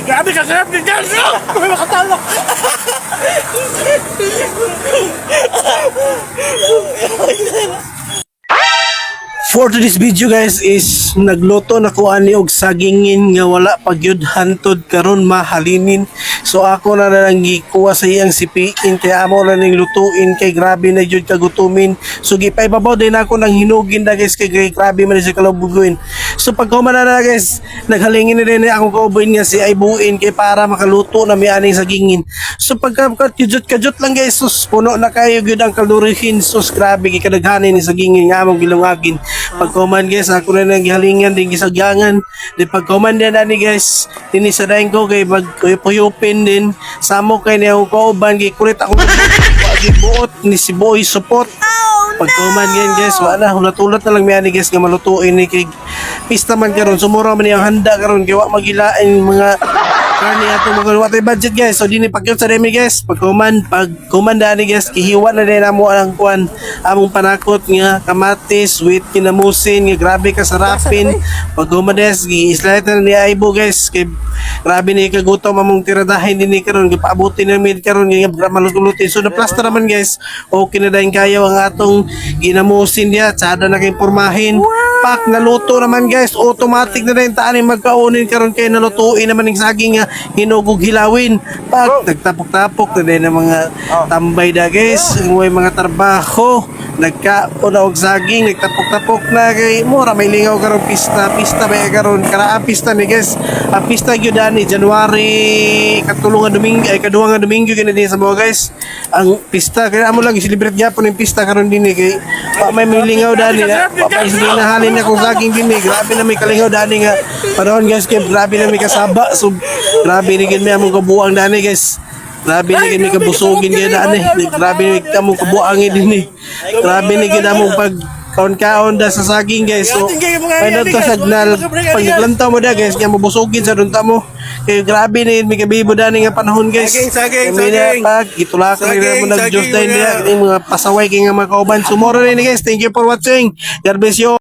Grabe ka sarap ni Garso! Kung makatalo! For today's video guys is nagluto na ko ani og sagingin nga wala pagyud hantod karon mahalinin. So ako na lang gikuha sa iyang sipiin kay amo na ning lutuin kay grabe na jud kagutumin. So gipaibabaw din ako ng hinugin na guys kay grabe man sa kalabuguin. So pag humana na guys, naghalingin na rin akong kaubuin nga si Aibuin kay para makaluto na may aning sagingin. So pagka kajut lang guys, sus puno na kayo gyud ang kalorihin. Sus grabe kay kadaghanin ni sagingin nga among gilungagin. Pagkuman guys, ako na naghalingan din gisagyangan. Di pagkuman din ani guys, tinisadayin ko kay magkuyupin din. Samo kay niya ko kauban kay kulit ako buot ni si Boy support. Pagkuman yan guys, wala hulat-ulat na lang may ani guys nga malutuin ni kay pista man karon sumura man yang handa karon kay wa magilain mga karni ato mga watay budget guys. So dini pagyud sa demi guys, pagkuman dani guys kihiwa na din amo ang kuan among panakot nga kamatis with kinamusin nga grabe kasarapin. Pagkuman guys gi-slide na ni Aibo guys kay grabe ni kagutom among tiradahin dinhi karon gipaabutin na mid karon nga malutulutin. So na plaster naman guys, okay na dayon kayo ang atong ginamusin niya, tsada na kay pormahin. Pak naluto naman guys, automatic na rin taan magkaunin karon kay nalutuin naman ng saging nga hinugog hilawin. Pak nagtapok-tapok na din ang mga tambay da guys, may mga trabaho nagkaon og saging nagtapok-tapok na kay mura may lingaw karon pista ba karon kara pista ni guys. Ang pista gyud ani January katulong nga Domingo ay kaduha nga Domingo gani din sa mga guys. Ang pista kaya amo lang i-celebrate gyapon ang pista karon dinhi kay may lingaw dani na paginahalin akong saging dinhi. Grabe na may kalingaw dani nga panahon guys kay grabe na may kasaba. So grabe ni gid may among kabuang dani guys. Grabe ni gid may kabusugin gid dani. Grabe ni among kabuangin dinhi. Grabe ni gid among pag kaon-kaon da sa saging guys. So may to signal paglantaw mo da guys kaya mabusugin sa dunta mo. Kay grabe ni may kabibo dani nga panahon guys. Saging pag gitulakan ni mo nag-Diyos dahil niya mga pasaway kay nga mga kauban. Sumoro ni guys. Thank you for watching. God bless you.